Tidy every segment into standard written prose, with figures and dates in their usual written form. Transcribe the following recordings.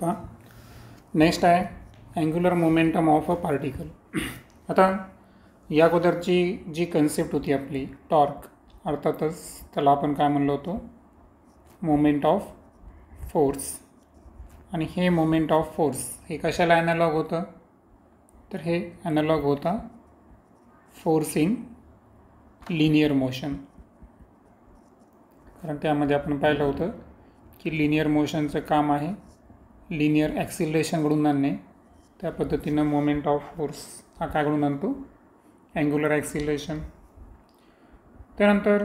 पहा नेक्स्ट आहे angular momentum of a particle. आता या अगोदरची जी कन्सेप्ट होती आपली टॉर्क, अर्थातच त्याला आपण काय म्हणलो होतो, मोमेंट ऑफ फोर्स. आणि हे मोमेंट ऑफ फोर्स हे कशाला ॲनालॉग होतं, तर हे ॲनालॉग होता फोर्स इन लिनियर मोशन. कारण त्यामध्ये आपण पाहिलं होतं की लिनियर मोशनचं काम आहे लिनियर ॲक्सिलरेशनकडून आणणे. त्या पद्धतीनं मोमेंट ऑफ फोर्स हा कायकडून आणतो, अँग्युलर ॲक्सिलरेशन. त्यानंतर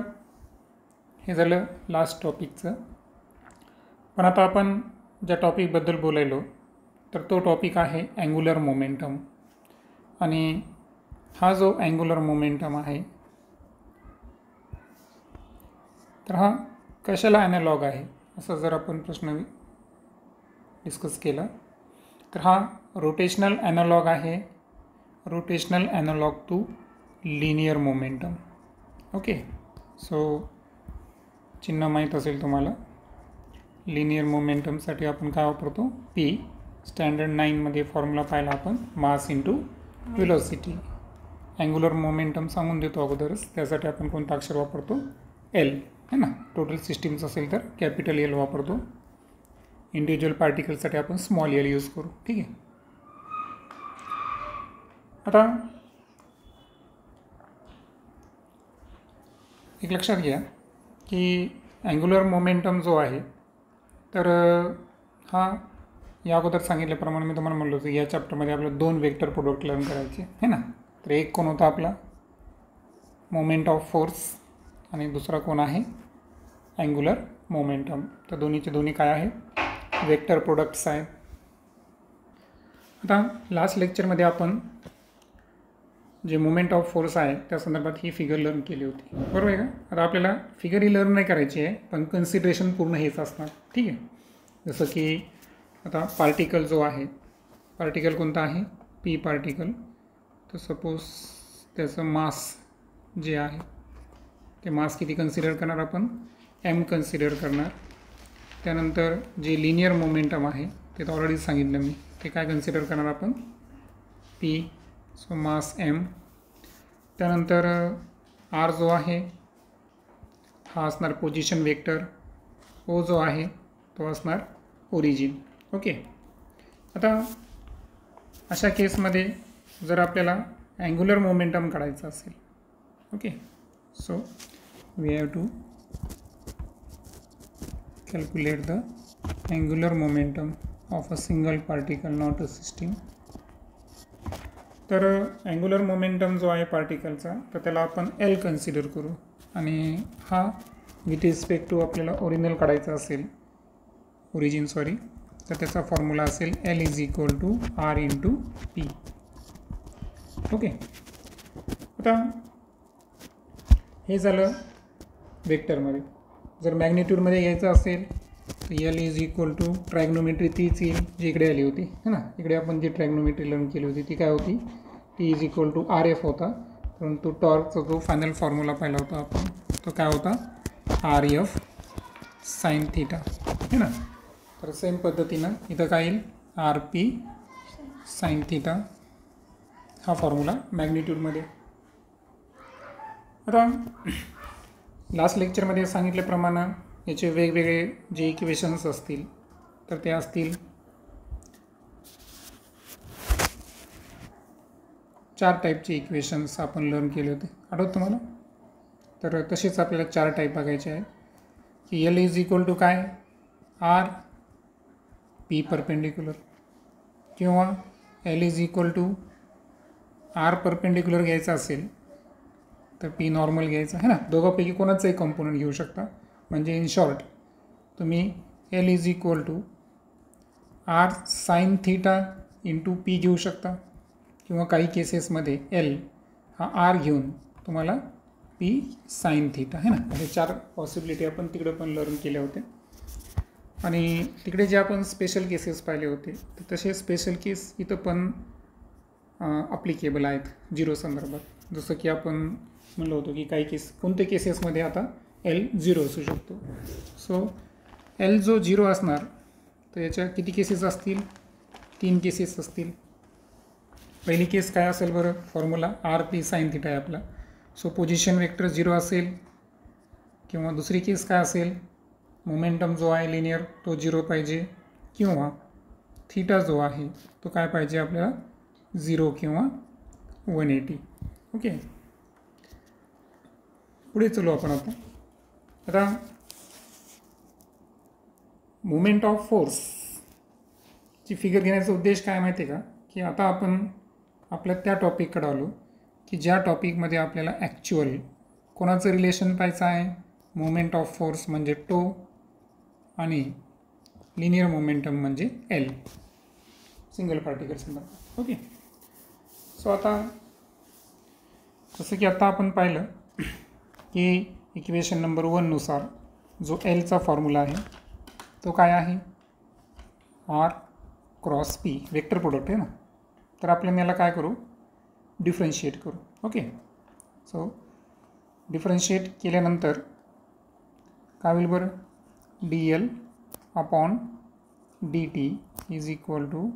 हे झालं लास्ट टॉपिकचं. पण आता आपण ज्या टॉपिकबद्दल बोलायलो तर तो टॉपिक आहे अँग्युलर मोमेंटम. आणि हा जो अँग्युलर मोमेंटम आहे तर हा कशाला ॲनालॉग आहे असं जर आपण प्रश्न डिस्कस केला तर हा रोटेशनल ॲनालॉग आहे, rotational analogue to linear momentum. Okay, so चिन्ह माहीत असेल तुम्हाला. लिनियर मोमेंटमसाठी आपण काय वापरतो, पी. स्टँडर्ड 9मध्ये फॉर्म्युला पाहिला आपण, mass into velocity. Angular momentum सांगून देतो अगोदरच, त्यासाठी आपण कोणतं अक्षर वापरतो, एल, है ना. टोटल सिस्टीमचं असेल तर कॅपिटल एल वापरतो, इंडिव्हिज्युअल पार्टिकलसाठी आपण स्मॉल एल यूज करू. ठीक आहे. आता एक लक्षात घ्या की अँग्युलर मोमेंटम जो आहे तर हा या अगोदर सांगितल्याप्रमाणे मी तुम्हाला म्हणलो होतं या चॅप्टरमध्ये आपल्याला 2 वेक्टर प्रोडक्ट लर्न करायचे आहे ना. तर एक कोण होता आपला मोमेंट ऑफ फोर्स आणि दुसरा कोण आहे अँग्युलर मोमेंटम. तर दोन्हीचे दोन्ही काय आहे, वेक्टर प्रोडक्ट्स आहेत. आता लास्ट लेक्चरमध्ये आपण जे मोमेंट ऑफ फोर्स आहे त्या संदर्भात ही फिगर लर्न केली होती, बरोबर आहे का. आता आपल्याला फिगर ही लर्न नाही करायची आहे, पण कन्सिडरेशन पूर्ण हेच असणार. ठीक आहे. जसं की आता पार्टिकल जो आहे, पार्टिकल कोणता आहे, पी पार्टिकल. तर सपोज त्याचं मास जे आहे ते मास किती कन्सिडर करणार आपण, एम कन्सिडर करणार. त्यानंतर जे लिनियर मोमेंटम आहे ते तर ऑलरेडी सांगितलं मी, ते काय कन्सिडर करणार आपण, पी, सो मास एम. त्यानंतर आर जो आहे हा असणार पोझिशन वेक्टर, ओ जो आहे तो असणार ओरिजिन. ओके. आता अशा केसमध्ये जर आपल्याला अँग्युलर मोमेंटम काढायचं असेल, okay, so we have to calculate the angular momentum of a single particle, not a system. तर अँग्युलर मोमेंटम जो आहे पार्टिकलचा तर त्याला आपण एल कन्सिडर करू. आणि हा विथ रिस्पेक्ट टू आपल्याला ओरिजिनल काढायचा असेल, ओरिजिन सॉरी, तर त्याचा फॉर्म्युला असेल L is equal to R into P. Okay. आता हे झालं वेक्टरमध्ये. जर मॅग्निट्यूडमध्ये यायचं असेल तर L is equal to trigonometry तीच येईल जी इकडे आली होती, है ना. इकडे आपण जी ट्रायग्नोमेट्री लर्न केली होती ती काय होती, T is equal to R F होता. परंतु टॉर्कचा जो फायनल फॉर्म्युला पाहिला होता आपण तो काय होता, आर एफ साइन थीटा, है ना. तर सेम पद्धतीनं इथं काय येईल, आर पी साइन थीटा हा फॉर्म्युला मॅग्निट्यूडमध्ये. आता लास्ट लेक्चरमध्ये सांगितल्याप्रमाणे याचे वेगवेगळे जे इक्वेशन्स असतील तर ते असतील 4 टाईपचे इक्वेशन्स आपण लर्न केले होते, आठवत तुम्हाला. तर तसेच आपल्याला 4 टाईप बघायचे आहेत की एल इज इक्वल टू काय, आर पी परपेंडिक्युलर, किंवा L is equal to R perpendicular घ्यायचा असेल तर पी नॉर्मल घ्यायचा, है ना. दोघांपैकी कोणाचाही कंपोनंट घेऊ शकता. म्हणजे इन शॉर्ट तुम्ही L is equal to R sine theta into P घेऊ शकता, किंवा काही केसेसमध्ये एल हा आर घेऊन तुम्हाला पी साइन थीटा, है ना. असे 4 पॉसिबिलिटी आपण तिकडे पण लर्न केल्या होत्या. आणि तिकडे जे आपण स्पेशल केसेस पाहिले होते तर तसे स्पेशल केस इथं पण अप्लिकेबल आहेत झिरो संदर्भात. जसं की आपण म्हणलं होतं की काही कोणत्या केसेसमध्ये आता एल 0 असू शकतो. सो एल जो 0 असणार तर याच्या किती केसेस असतील? 3 केसेस असतील. पहिली केस काय असेल बरं? Formula R P sine theta आहे आपला. सो पोझिशन वेक्टर 0 असेल. किंवा दुसरी केस काय असेल? मोमेंटम जो आहे लिनियर तो 0 पाहिजे, किंवा थिटा जो आहे तो काय पाहिजे आपल्याला? 0 किंवा 180. ओके, पुढे चलो आपण आता मोमेंट ऑफ फोर्सची फिगर घेण्याचा उद्देश काय माहिती आहे का? की आता आपण आपल्या त्या टॉपिककडे आलो की ज्या टॉपिकमध्ये आपल्याला ॲक्च्युअल कोणाचं रिलेशन पाहायचं आहे? मोमेंट ऑफ फोर्स म्हणजे टो आणि लिनियर मोमेंटम म्हणजे एल, सिंगल पार्टिकल संदर्भात. ओके, सो आता जसं की आता आपण पाहिलं की इक्वेशन नंबर 1 नुसार जो एलचा फॉर्म्युला आहे तो काय आहे? R cross P, vector product आहे ना. तर आपल्याला याला काय करू? डिफरन्शिएट करू. ओके, सो डिफरन्शिएट केल्यानंतर काय होईल बरं? D L upon D T is equal to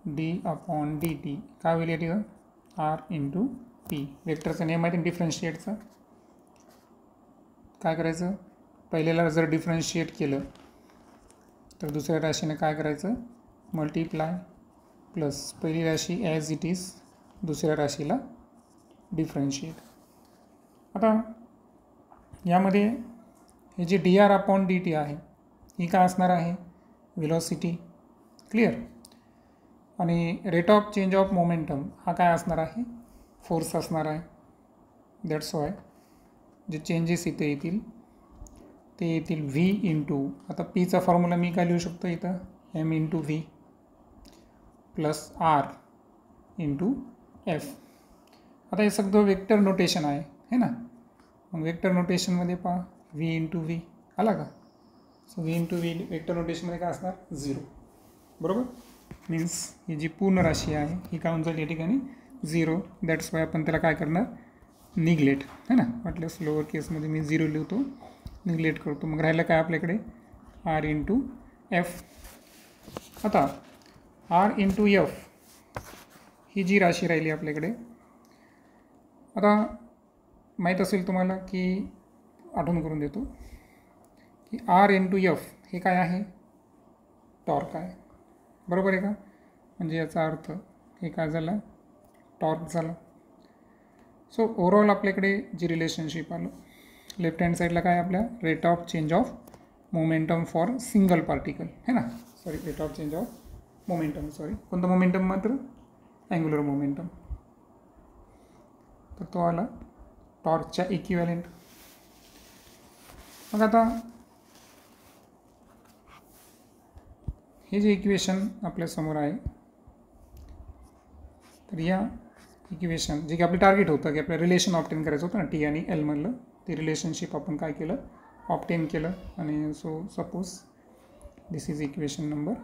D upon D T. काय होईल या ठिकाणी? R into P. वेक्टरचा नियम आहे डिफरन्शिएटचा. काय करायचं? पहिल्याला जर डिफरन्शिएट केलं तर दुसऱ्या राशीने काय करायचं? मल्टिप्लाय प्लस पहिली राशी ॲज इट इज, दुसऱ्या राशीला डिफरन्शिएट. आता यामध्ये हे जे D R upon D T आहे ही काय असणार आहे? व्हेलॉसिटी. क्लिअर. आणि rate of change of momentum हा काय असणार आहे? फोर्स असणार आहे. दॅट्स वाय जे चेंजेस इथे येतील ते येतील व्ही इंटू, आता पीचा फॉर्म्युला मी काय लिहू शकतो इथं? M into V plus R into F. आता हे सगळं वेक्टर नोटेशन आहे ना. मग वेक्टर नोटेशनमध्ये पहा व्ही इंटू व्ही आला का? So V into V vector नोटेशनमध्ये काय असणार? 0. बरोबर. मीन्स ही जी पूर्ण राशी आहे ही काय होऊन जाईल या ठिकाणी? 0. दॅट्स वाय आपण त्याला काय करणार? निग्लेट है ना. वाटल्यास लोअर केसमध्ये मी 0 लिहितो, निग्लेट करतो. मग राहिलं काय आपल्याकडे? R into F. आता आर इंटू एफ ही जी राशी राहिली आपल्याकडे, आता माहीत असेल तुम्हाला की आठवण करून देतो की आर इंटू एफ हे काय आहे? टॉर्क आहे. बरोबर आहे का? म्हणजे याचा अर्थ हे काय झालं? टॉर्क झालं. सो ओव्हरऑल आपल्याकडे जी रिलेशनशिप आलं, लेफ्ट हँड साईडला काय आपल्या? Rate of change of momentum for single particle है ना. Sorry, rate of change of momentum, sorry कोणतं मोमेंटम? मात्र अँग्युलर मोमेंटम. तर तो आला टॉर्कच्या इक्विव्हॅलेंट. मग आता हे जे इक्वेशन आपल्यासमोर आहे तर या इक्वेशन जे की आपलं टार्गेट होतं की आपलं रिलेशन ऑप्टेन करायचं होतं ना टी आणि एलमधलं, ते रिलेशनशिप आपण काय केलं? ऑप्टेन केलं. आणि so suppose this is equation number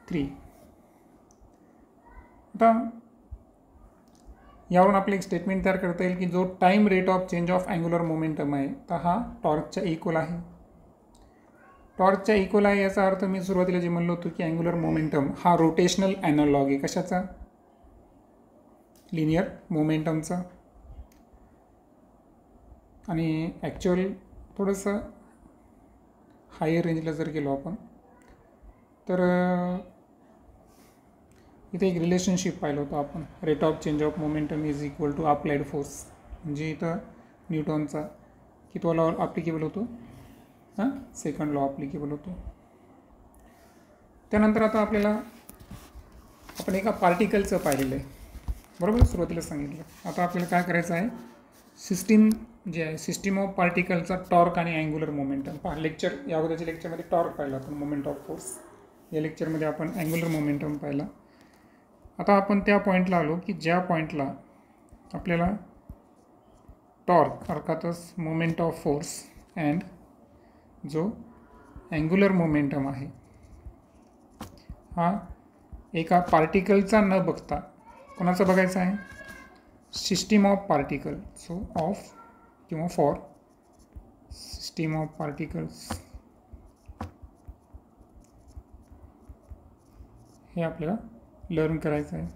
3. आता यावरून आपलं एक स्टेटमेंट तयार करता येईल की जो time rate of change of angular momentum आहे तर हा टॉर्कच्या इक्वल आहे. टॉर्कच्या इक्वल आहे याचा अर्थ मी सुरुवातीला जे म्हणलो होतो की अँग्युलर मोमेंटम हा रोटेशनल ॲनालॉग आहे. कशाचा? लिनियर मोमेंटमचा. आणि ॲक्च्युअल थोडंसं हायर रेंजला जर गेलो आपण तर इथे एक रिलेशनशिप पाहिलं होतं आपण, rate of change of momentum is equal to applied force. म्हणजे इथं न्यूटनचा की तो लॉ ॲप्लिकेबल होतो, सेकंड लॉ ॲप्लिकेबल होतो. त्यानंतर आता आपल्याला आपण एका पार्टिकलचं पाहिलेलं आहे. बरोबर, सुरुवातीला सांगितलं. आता आपल्याला काय करायचं आहे? सिस्टीम जे आहे, सिस्टीम ऑफ पार्टिकलचा टॉर्क आणि अँग्युलर मोमेंटम पहा. लेक्चर या अगोदरच्या लेक्चरमध्ये टॉर्क पाहिला आपण, मोमेंट ऑफ फोर्स. या लेक्चरमध्ये आपण अँग्युलर मोमेंटम पाहिला. आता आपण त्या पॉईंटला आलो की ज्या पॉईंटला आपल्याला टॉर्क अर्थातच मोमेंट ऑफ फोर्स अँड जो अँग्युलर मोमेंटम आहे हा एका पार्टिकलचा न बघता कोणाचा बघायचा आहे? System of particle. So of किंवा फॉर सिस्टीम ऑफ पार्टिकल्स हे आपल्याला लर्न करायचं आहे.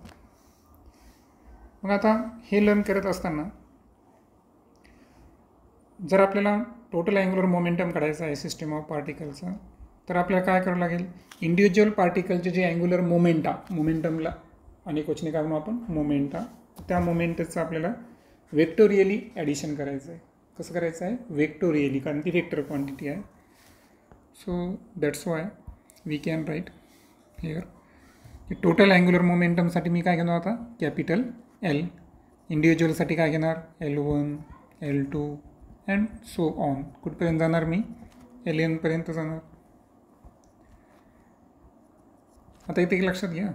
मग आता हे लर्न करत असताना जर आपल्याला टोटल अँग्युलर मोमेंटम काढायचं आहे सिस्टम ऑफ पार्टिकलचं, तर आपल्याला काय करावं लागेल, इंडिव्हिज्युअल पार्टिकलचे जे अँग्युलर मोमेंटमला अनेक वचने काय म्हणू आपण, मोमेंटा, त्या मोमेंटचं आपल्याला वेक्टोरियली ॲडिशन करायचं आहे. कसं करायचं आहे, वेक्टोरियली, कारण ती वेक्टर क्वांटिटी आहे. So that's why we can write here की टोटल अँग्युलर मोमेंटमसाठी मी काय घेणार आता, कॅपिटल एल. इंडिव्हिज्युअलसाठी काय घेणार, L1, L2 and so on. कुठपर्यंत जाणार मी, Ln पर्यंत जाणार. आता इथे एक लक्षात घ्या,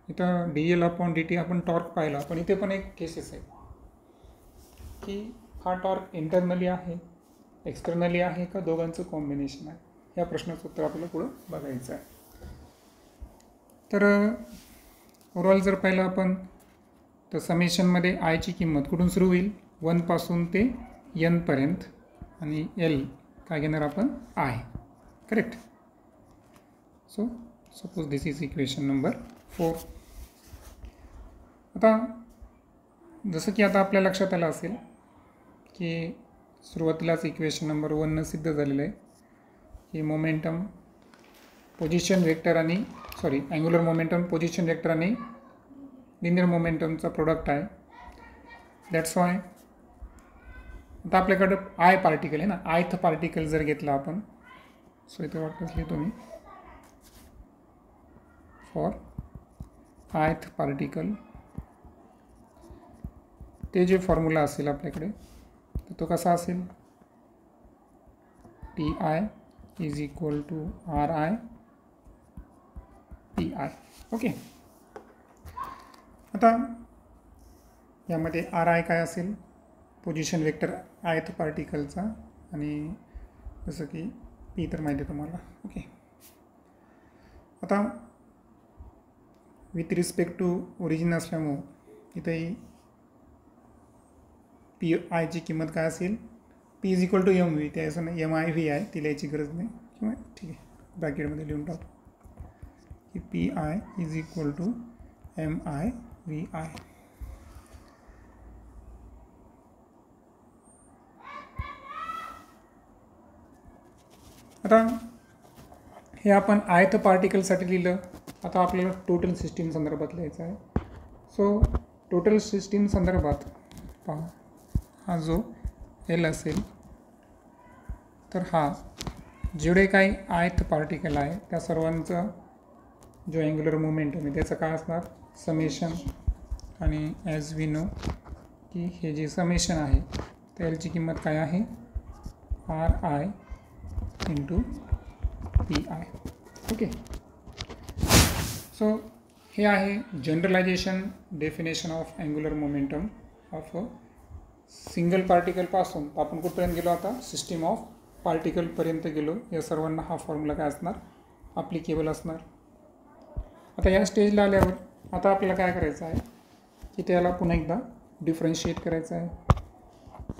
इथं dl/dt आपण टॉर्क पाहिला, पण इथे पण एक केसेस आहे की हा टॉर्क इंटरनली आहे, एक्सटर्नली आहे का दोघांचं कॉम्बिनेशन आहे. या प्रश्नाचं उत्तर आपल्याला पुढं बघायचं आहे. तर ओव्हरऑल जर पाहिलं आपण तर समेशनमध्ये आयची किंमत कुठून सुरू होईल, 1 पासून ते n पर्यंत, आणि L काय घेणार आपण, I. Correct. So suppose this is equation number 4. आता जसं की आता आपल्या लक्षात आलं असेल की सुरुवातीलाच इक्वेशन नंबर 1 सिद्ध झालेलं आहे की मोमेंटम पोझिशन वेक्टर आणि अँग्युलर मोमेंटम पोझिशन वेक्टर आणि लिनियर मोमेंटमचा प्रोडक्ट आहे. दॅट्स वाय आता आपल्याकडं आय पार्टिकल आहे ना, आयथ पार्टिकल जर घेतला आपण, सो इथे वाटतच लिहितो मी, फॉर आयथ पार्टिकल ते जे फॉर्म्युला असेल आपल्याकडे तर तो कसा असेल, Ti is equal to Ri Pi. Okay. आता यामध्ये Ri काय असेल, पोझिशन वेक्टर आयथ पार्टिकलचा, आणि जसं की P तर माहिती आहे तुम्हाला. ओके. आता विथ रिस्पेक्ट टू ओरिजिन असल्यामुळं इथेही पी आयची किंमत काय असेल, P is equal to MV, ते असं नाही MIV आहे, ती लिहायची गरज नाही, किंवा ठीक आहे ब्रॅकेटमध्ये लिहून टाकतो की PI is equal to MIVI. आता हे आपण आयथ पार्टिकलसाठी लिहिलं. आता आपल्याला टोटल सिस्टीम संदर्भात लिहायचं आहे. सो टोटल सिस्टीम संदर्भात पहा, हा जो L असेल तर हा जेवढे काही आयथ पार्टिकल आहे त्या सर्वांचा जो अँग्युलर मोमेंटम आहे त्याचं काय असणार, समेशन. आणि ॲज वी नो की हे जे समेशन आहे त्या Lची किंमत काय आहे, Ri into Pi. Okay. So हे आहे generalization definition of angular momentum of single पार्टिकलपासून आपण कुठपर्यंत गेलो, आता सिस्टीम ऑफ पार्टिकलपर्यंत गेलो. या सर्वांना हा फॉर्म्युला काय असणार, ॲप्लिकेबल असणार. आता या स्टेजला आल्यावर आता आपल्याला काय करायचं आहे की त्याला पुन्हा एकदा डिफरन्शिएट करायचं आहे.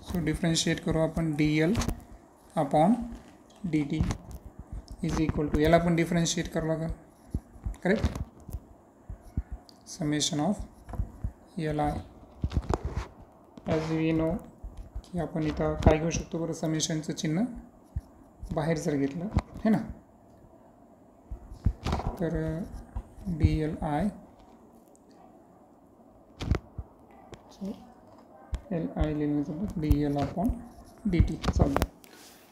सो डिफरन्शिएट करू आपण dl/dt इज इक्वल टू, याला पण डिफरन्शिएट करावं लागेल. Correct. Summation of Li. As we know की आपण इथं काय घेऊ शकतो बरं, समेशनचं चिन्ह बाहेर जर घेतलं है ना, तर dli लिहिण्याचं dl/dt चालतं,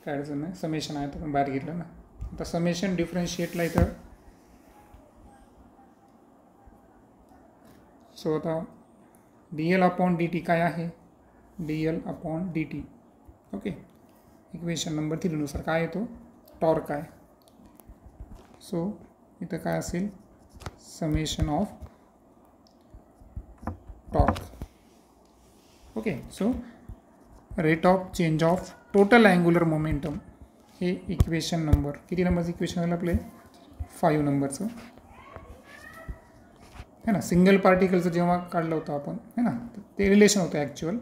काय अडचण नाही. समेशन आहे तर पण बाहेर घेतलं ना. आता समेशन डिफरन्शिएटला इथं, सो आता dl/dt काय आहे, dl/dt. ओके. इक्वेशन नंबर 3 नुसार काय येतो, टॉर्क आहे. सो इथं काय असेल, summation of torque. Okay. So rate of change of total angular momentum, हे इक्वेशन नंबर किती नंबरचं इक्वेशन झालं आपले, 5 नंबरचं है ना. सिंगल पार्टिकलचं जेव्हा काढलं होतं आपण है ना, ते रिलेशन होतं ॲक्च्युअल.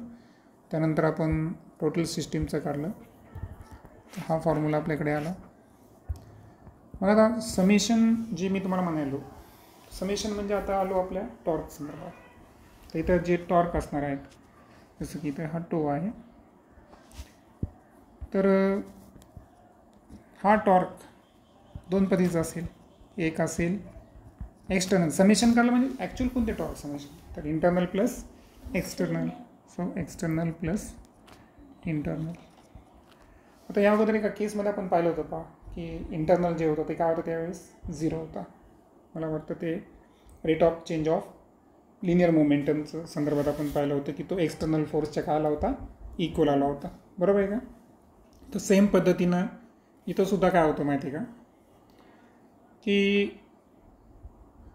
त्यानंतर आपण टोटल सिस्टीमचं काढलं, हा फॉर्म्युला आपल्याकडे आला. मग आता समेशन जे मी तुम्हाला म्हणालो, समेशन म्हणजे आता आलो आपल्या टॉर्क संदर्भात. तर इथं जे टॉर्क असणार आहेत, जसं की इथं हा टो आहे, तर हा टॉर्क दोन पद्धतीचा असेल. एक असेल एक्सटर्नल. समेशन करायला म्हणजे ॲक्च्युअल कोणते टॉर्क समेशन, तर internal plus external. So external plus internal. आता या अगोदर एका केसमध्ये आपण पाहिलं होतं पहा की इंटरनल जे होतं ते काय होतं त्यावेळेस 0 होता. मला वाटतं ते rate of change of linear मोमेंटमचं संदर्भात आपण पाहिलं होतं की तो एक्सटर्नल फोर्सच्या काय आला होता, इक्वल आला होता. बरोबर आहे का? तर सेम पद्धतीनं इथंसुद्धा काय होतं माहिती आहे का, की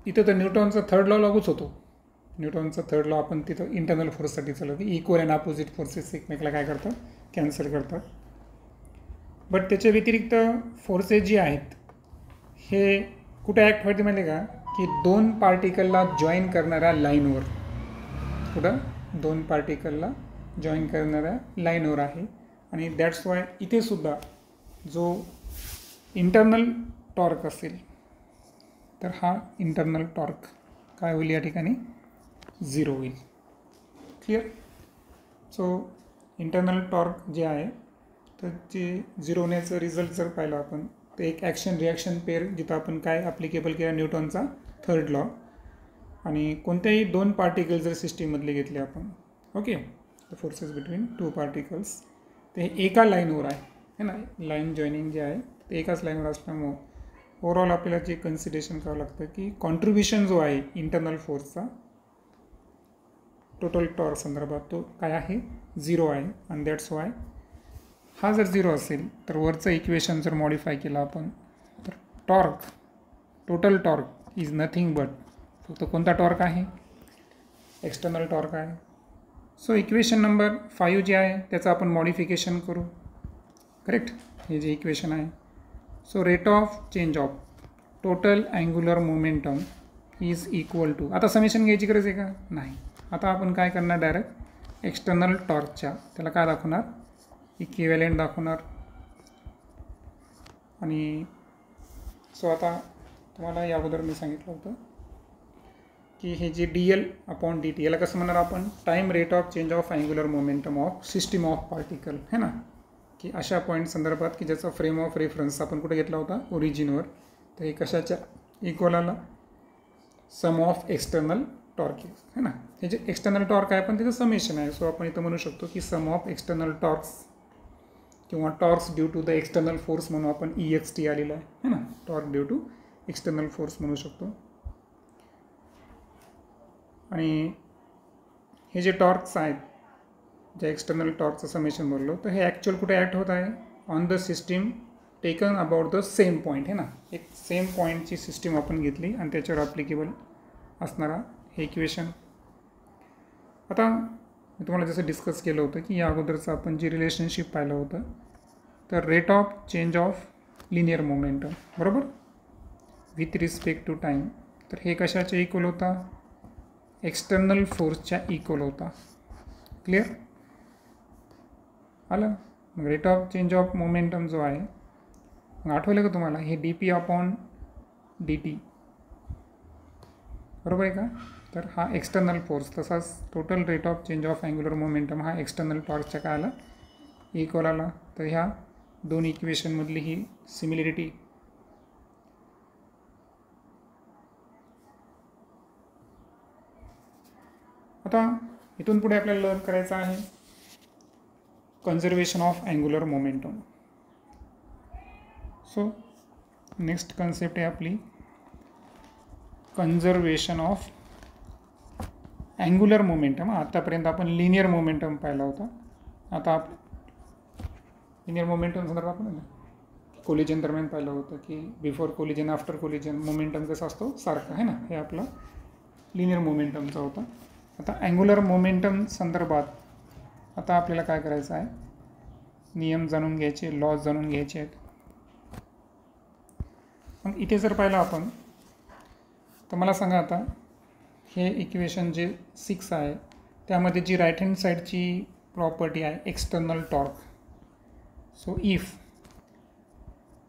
इथं तर न्यूटनचा थर्ड लॉ लागूच होतो. न्यूटनचा थर्ड लॉ आपण तिथं इंटरनल फोर्ससाठी चालू की इक्वल अँड अपोजिट फोर्सेस एकमेकाला काय करतात, कॅन्सल करतात. बट त्याच्या व्यतिरिक्त फोर्सेस जी आहेत हे कुठे ॲक्ट व्हायचे माहिती आहे का, की दोन पार्टिकलला जॉईन करणाऱ्या लाईनवर. कुठं? दोन पार्टिकलला जॉईन करणाऱ्या लाईनवर आहे. आणि दॅट्स वाय इथेसुद्धा जो इंटरनल टॉर्क असेल तर हा इंटरनल टॉर्क काय होईल या ठिकाणी, 0 होईल. क्लिअर? सो इंटरनल टॉर्क जे आहे तर जे 0 होण्याचं रिझल्ट जर पाहिलं आपण तर एक ॲक्शन रिॲक्शन पेअर जिथं आपण काय ॲप्लिकेबल केला न्यूटनचा थर्ड लॉ. आणि कोणत्याही दोन पार्टिकल जर सिस्टीममधले घेतले आपण, okay, the forces between two particles, ते एका लाईनवर आहे ना, लाईन जॉईनिंग जे आहे ते एकाच लाईनवर असल्यामुळं ओव्हरऑल आपल्याला जे कन्सिडरेशन करावं लागतं की कॉन्ट्रीब्युशन जो आहे इंटरनल फोर्सचा टोटल टॉर्क संदर्भात तो काय आहे, 0 आहे. आणि दॅट्स वाय हा जर 0 असेल तर वरचं इक्वेशन जर मॉडिफाय केलं आपण तर torque, total torque is nothing but, फक्त कोणता टॉर्क आहे, एक्सटर्नल टॉर्क आहे. सो इक्वेशन नंबर 5 जे आहे त्याचं आपण मॉडिफिकेशन करू. करेक्ट? हे जे इक्वेशन आहे, so rate of change of total angular momentum is equal to, आता समेशन घ्यायची गरज आहे का, नाही. आता आपण काय करणार, डायरेक्ट एक्सटर्नल टॉर्कच्या त्याला काय दाखवणार, इक्विव्हॅलेंट दाखवणार. आणि सो आता तुम्हाला या अगोदर मी सांगितलं होतं की हे जे dl/dt याला कसं म्हणणार आपण, time rate of change of angular momentum of system of particle, है ना, की अशा पॉईंट संदर्भात की ज्याचा फ्रेम ऑफ रेफरन्स आपण कुठे घेतला होता, ओरिजिनवर. तर हे कशाच्या इक्वल आला, सम ऑफ एक्सटर्नल टॉर्क है ना. हे जे एक्सटर्नल टॉर्क आहे पण त्याचं समेशन आहे. सो आपण इथं म्हणू शकतो की सम ऑफ एक्सटर्नल टॉर्क्स किंवा torques due to the external force म्हणून आपण EXT आलेला आहे ना, torque due to external force म्हणू शकतो. आणि हे जे टॉर्क्स आहेत, जे एक्सटर्नल टॉर्कचं समेशन बोललो, तर हे ॲक्च्युअल कुठे ॲक्ट होत आहे, on the system taken about the same point, है ना. एक सेम पॉईंटची सिस्टीम आपण घेतली आणि त्याच्यावर ॲप्लिकेबल असणारा हे इक्वेशन. आता मी तुम्हाला जसं डिस्कस केलं होतं की या अगोदरचं आपण जे रिलेशनशिप पाहिलं होतं, तर rate of change of linear momentum बरोबर विथ रिस्पेक्ट टू टाईम, तर हे कशाच्या इक्वल होता, एक्सटर्नल फोर्सच्या इक्वल होता. क्लिअर आलं? मग rate of change of momentum जो आहे, मग आठवलं का तुम्हाला, हे dp/dt बरोबर आहे का. तर हा एक्सटर्नल फोर्स, तसाच total rate of change of angular momentum हा एक्सटर्नल टॉर्कच्या काय आला, इक्वल आला. तर ह्या दोन इक्वेशनमधली ही सिमिलरिटी आता इथून पुढे आपल्याला लर्न करायचं आहे conservation of angular momentum. So next concept आहे आपली कन्झर्वेशन ऑफ अँग्युलर मोमेंटम. आतापर्यंत आपण लिनियर मोमेंटम पाहिला होता. आता लिनियर मोमेंटम संदर्भात आपण कोलिजन दरम्यान पाहिलं होतं की before collision after collision momentum कसा असतो, सारखा आहे ना. हे आपला लिनियर मोमेंटमचा होता. आता अँग्युलर मोमेंटम संदर्भात आता आपल्याला काय करायचं आहे, नियम जाणून घ्यायचे, लॉज जाणून घ्यायचे आहेत. मग इथे जर पाहिलं आपण तर मला सांगा आता हे इक्वेशन जे 6 आहे त्यामध्ये जी राईट हँड साईडची प्रॉपर्टी आहे external torque. So if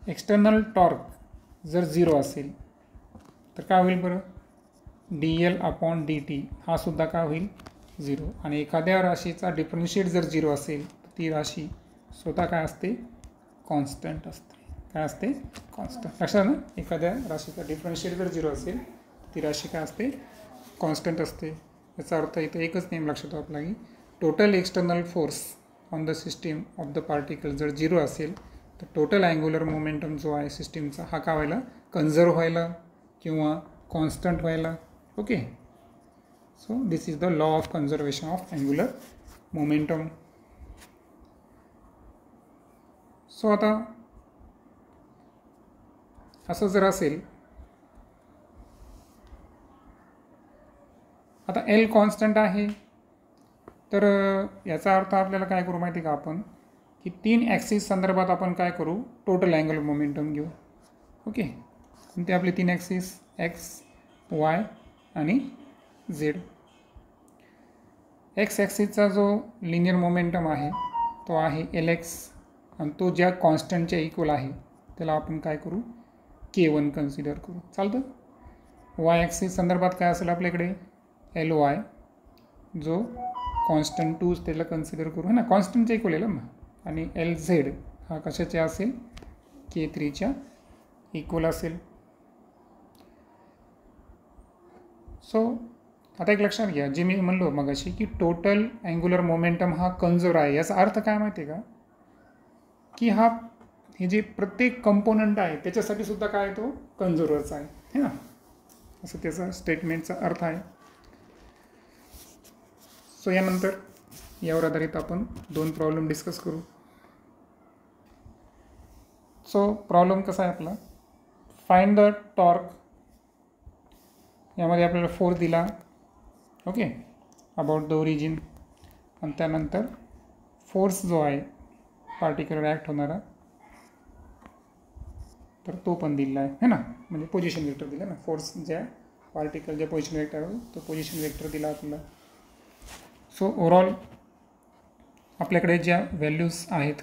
external torque जर 0 असेल तर काय होईल बरं, dl/dt हा सुद्धा काय होईल 0. आणि एखाद्या राशीचा डिफरन्शिएट जर 0 असेल तर ती राशी स्वतः काय असते कॉन्स्टंट असते. काय असते कॉन्स्टंट. लक्षात ना, एखाद्या राशीचा डिफरन्शिएट जर 0 असेल ती राशी काय असते कॉन्स्टंट असते. याचा अर्थ इथं एकच नेम लक्षात आपला की total external force on the system of the particle जर 0 असेल तर टोटल अँग्युलर मोमेंटम जो आहे सिस्टीमचा हा काय व्हायला कन्झर्व व्हायला किंवा कॉन्स्टंट व्हायला. Okay. So this is the law of conservation of angular momentum. So आता असं जर असेल, आता एल कॉन्स्टंट आहे तर याचा अर्थ आपल्याला काय करू माहिती का आपण की 3 ॲक्सिस संदर्भात आपण काय करू टोटल अँग्युलर मोमेंटम घेऊ. ओके. ते आपले 3 ॲक्सिस एक्स वाय आणि झेड. एक्स ॲक्सिसचा जो लिनियर मोमेंटम आहे तो आहे एल एक्स आणि तो ज्या कॉन्स्टंटच्या इक्वल आहे त्याला आपण काय करू K1 कन्सिडर करू. चालतं. वाय ॲक्सिस संदर्भात काय असेल आपल्याकडे एल वाय जो कॉन्स्टंट 2 त्याला कन्सिडर करू है ना, कॉन्स्टंटच्या इक्वल आहे ना. आणि एल झेड हा कशाच्या असेल K3च्या इक्वल असेल. सो आता एक लक्षात घ्या जे मी म्हणलो मगाशी की टोटल अँग्युलर मोमेंटम हा कन्झर्व आहे. याचा अर्थ काय माहिती आहे का की हे जे प्रत्येक कंपोनंट आहे त्याच्यासाठी सुद्धा काय तो कन्झर्वच आहे है ना, असं त्याचा स्टेटमेंटचा अर्थ आहे. सो यानंतर यावर आधारित आपण 2 प्रॉब्लेम डिस्कस करू. सो प्रॉब्लेम कसा आहे आपला, फाइंड द टॉर्क. यामध्ये आपल्याला फोर्स दिला. ओके. अबाउट द ओरिजिन आणि त्यानंतर फोर्स जो आहे पार्टिकलवर ॲक्ट होणारा तर तो पण दिला आहे है ना, म्हणजे पोझिशन वेक्टर दिला ना. फोर्स ज्या पार्टिकल ज्या पोझिशन वेक्टर आहे तो पोझिशन वेक्टर दिला आपल्याला. सो ओव्हरऑल आपल्याकडे ज्या व्हॅल्यूज आहेत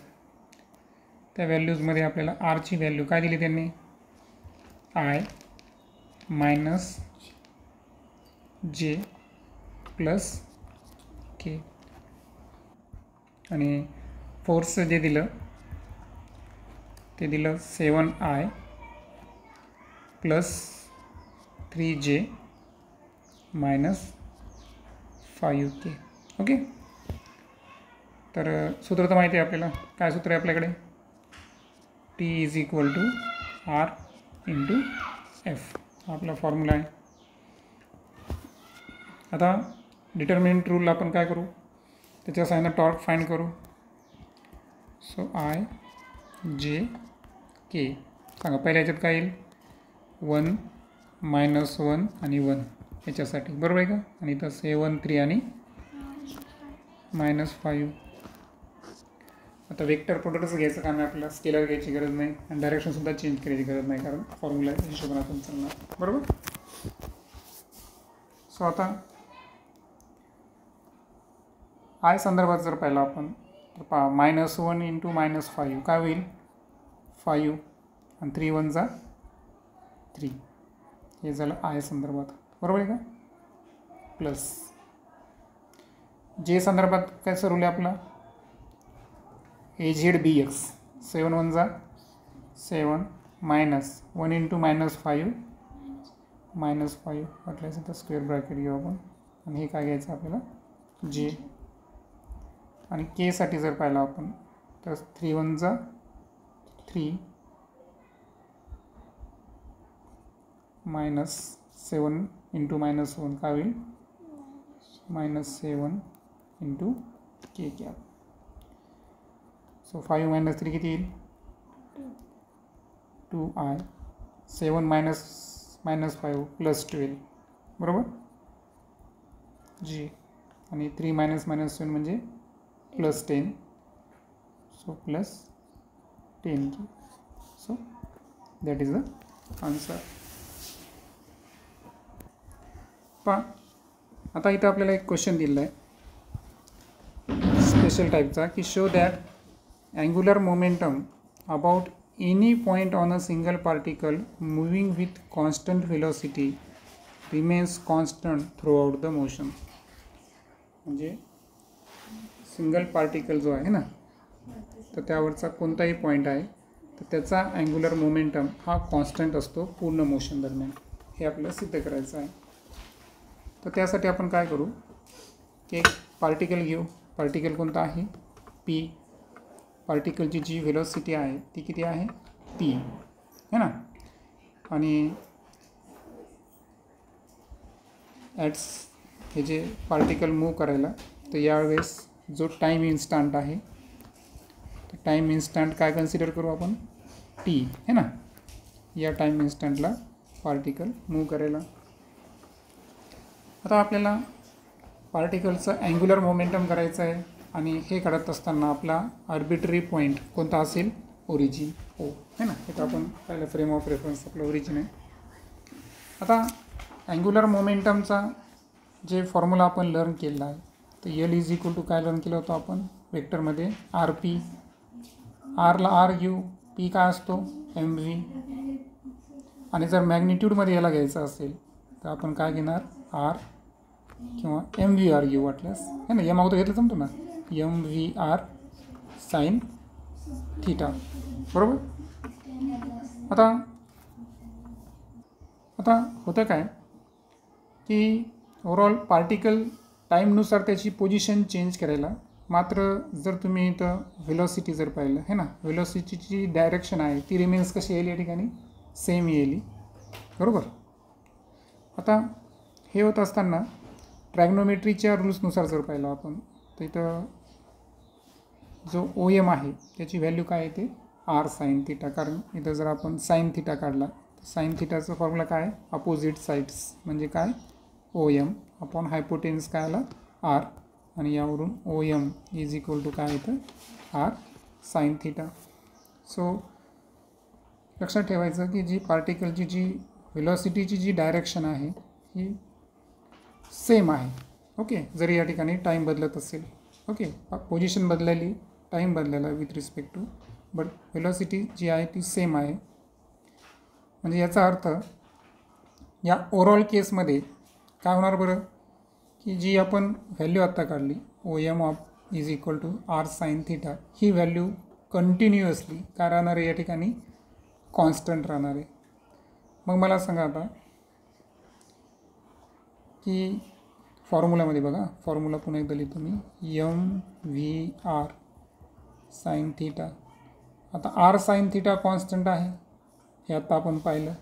त्या व्हॅल्यूजमध्ये आपल्याला आरची व्हॅल्यू काय दिली त्यांनी आय मायनस जे प्लस के. आणि फोर्सचं जे दिलं ते दिलं 7I plus 3J minus 5K. Okay. तर सूत्र तर माहिती आहे आपल्याला. काय सूत्र आहे आपल्याकडे T is equal to R into F हा आपला फॉर्म्युला आहे. आता डिटर्मिनंट रूल आपण काय करू त्याच्या साहाय्यानं टॉर्क फाइंड करू. सो आय जे के सांगा पहिल्या याच्यात काय येईल 1 मायनस 1 आणि 1 याच्यासाठी बरोबर आहे का. आणि इथं 7 3 आणि मायनस 5. आता वेक्टर प्रोडक्टच घ्यायचं काम आहे आपल्याला, स्केलर घ्यायची गरज नाही आणि डायरेक्शनसुद्धा चेंज करायची गरज नाही कारण फॉर्म्युला हिशोबाने आपण चालणार बरोबर. सो आता आय संदर्भात जर पाहिलं आपण तर पहा -1 इंटू -5 काय होईल 5 आणि 3 1 जा 3 हे झालं आय संदर्भात बरोबर आहे का. प्लस जे संदर्भात काय सरवलं आपला AZBX 7 1 जा 7 मायनस 1 इंटू -5 -5 म्हटल्याचं तर स्क्वेअर ब्रॅकेट घेऊ आपण आणि हे काय घ्यायचं आपल्याला जे. आणि के साठी जर पाहिलं आपण तर 3 1 जा 3 मायनस 7 इंटू -1 काय होईल -7 इंटू के कॅप. सो 5 मायनस 3 किती येईल 2I 7 मायनस -5 प्लस 12 बरोबर जी. आणि 3 मायनस -7 म्हणजे plus 10 so plus 10K. So that is the answer. पहा आता इथं आपल्याला एक क्वेश्चन दिलेला आहे स्पेशल टाईपचा की show that angular momentum about any point on a single particle moving with constant velocity remains constant through out the motion. म्हणजे सिंगल पार्टिकल जो आहे ना, तर त्यावरचा कोणताही पॉईंट आहे तर त्याचा अँग्युलर मोमेंटम हा कॉन्स्टंट असतो पूर्ण मोशन दरम्यान. हे आपल्याला सिद्ध करायचं आहे. तर त्यासाठी आपण काय करू की एक पार्टिकल घेऊ. पार्टिकल कोणता आहे? पी. पार्टिकलची जी व्हेलॉसिटी आहे ती किती आहे? पी, है ना. आणि ॲट्स हे जे पार्टिकल मूव्ह करायला, तर यावेळेस जो टाईम इन्स्टंट आहे, तर टाईम इन्स्टंट काय कन्सिडर करू आपण? टी, है ना. या टाईम इन्स्टंटला पार्टिकल मूव्ह करायला. आता आपल्याला पार्टिकलचं अँग्युलर मोमेंटम करायचं आहे आणि हे करत असताना आपला आर्बिट्ररी पॉईंट कोणता असेल? ओरिजिन ओ, है ना. हे तर आपण पाहिलं फ्रेम ऑफ रेफरन्स आपलं ओरिजिन आहे. आता अँग्युलर मोमेंटमचा जे फॉर्म्युला आपण लर्न केला आहे, तर एल इज इक्वल टू काय लर्न केलं होतं आपण वेक्टरमध्ये? R P. आरला आर घेऊ, पी काय असतो? M V. आणि जर मॅग्निट्यूडमध्ये याला घ्यायचं असेल तर आपण काय घेणार? आर किंवा एम व्ही आर घेऊ वाटल्यास, है ना. एम अगोदर घेतलं जमतो ना, M V R sine theta, बरोबर. आता होतं काय की ओव्हरऑल पार्टिकल टाईमनुसार त्याची पोझिशन चेंज करायला, मात्र जर तुम्ही इथं व्हेलॉसिटी जर पाहिलं, है ना, व्हेलॉसिटीची डायरेक्शन आहे ती रिमेन्स कशी येईल या ठिकाणी? सेम येईल, बरोबर. आता हे होत असताना ट्रॅग्नोमेट्रीच्या रूल्सनुसार जर पाहिलं आपण, तर इथं जो ओ एम आहे त्याची व्हॅल्यू काय येते? R sine theta. कारण इथं जर आपण साईन थिटा काढला तर साईन थिटाचं फॉर्म्युला काय? अपोजिट साईड्स म्हणजे काय? ओ एम अपॉन हायपोटेन्स काय आला? आर. आणि यावरून O M is equal to काय येतं? R sine theta. सो लक्षात ठेवायचं की जी पार्टिकलची जी व्हेलॉसिटीची जी डायरेक्शन आहे ही सेम आहे, ओके, जरी या ठिकाणी टाईम बदलत असेल. ओके, पोझिशन बदलली, टाईम बदलला with respect to, but velocity जी आहे ती सेम आहे. म्हणजे याचा अर्थ या ओव्हरऑल केसमध्ये काय होणार बरं की जी आपण व्हॅल्यू आत्ता काढली O M of is equal to R sine theta, ही व्हॅल्यू कंटिन्युअसली काय राहणार आहे? या ठिकाणी कॉन्स्टंट राहणार आहे. मग मला सांगा आता की फॉर्म्युलामध्ये बघा, फॉर्म्युला पुन्हा एकदा लिहितो मी, M V R sine theta. आता आर साईन थिटा कॉन्स्टंट आहे हे आता आपण पाहिलं.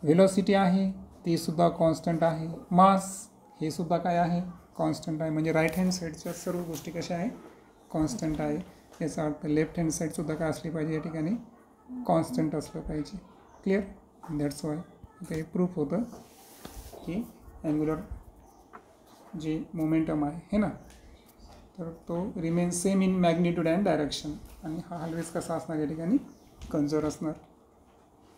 व्हेलॉसिटी आहे तीसुद्धा कॉन्स्टंट आहे. मास हे सुद्धा काय आहे? कॉन्स्टंट आहे. म्हणजे राईट हँड साईडच्या सर्व गोष्टी कशा आहे? कॉन्स्टंट आहे. याचा अर्थ लेफ्ट हँड साईडसुद्धा काय असली पाहिजे? या ठिकाणी कॉन्स्टंट असलं पाहिजे. क्लिअर? दॅट्स वाय आता हे प्रूफ होतं की अँग्युलर जे मोमेंटम आहे, है ना, तर तो remain same in magnitude and direction. आणि हा ऑलवेज कसा असणार? या ठिकाणी कन्झर्व असणार.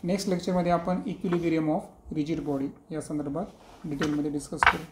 नेक्स्ट लेक्चरमध्ये आपण इक्विलिब्रियम ऑफ रिजिड बॉडी या संदर्भात डिटेलमध्ये डिस्कस करू.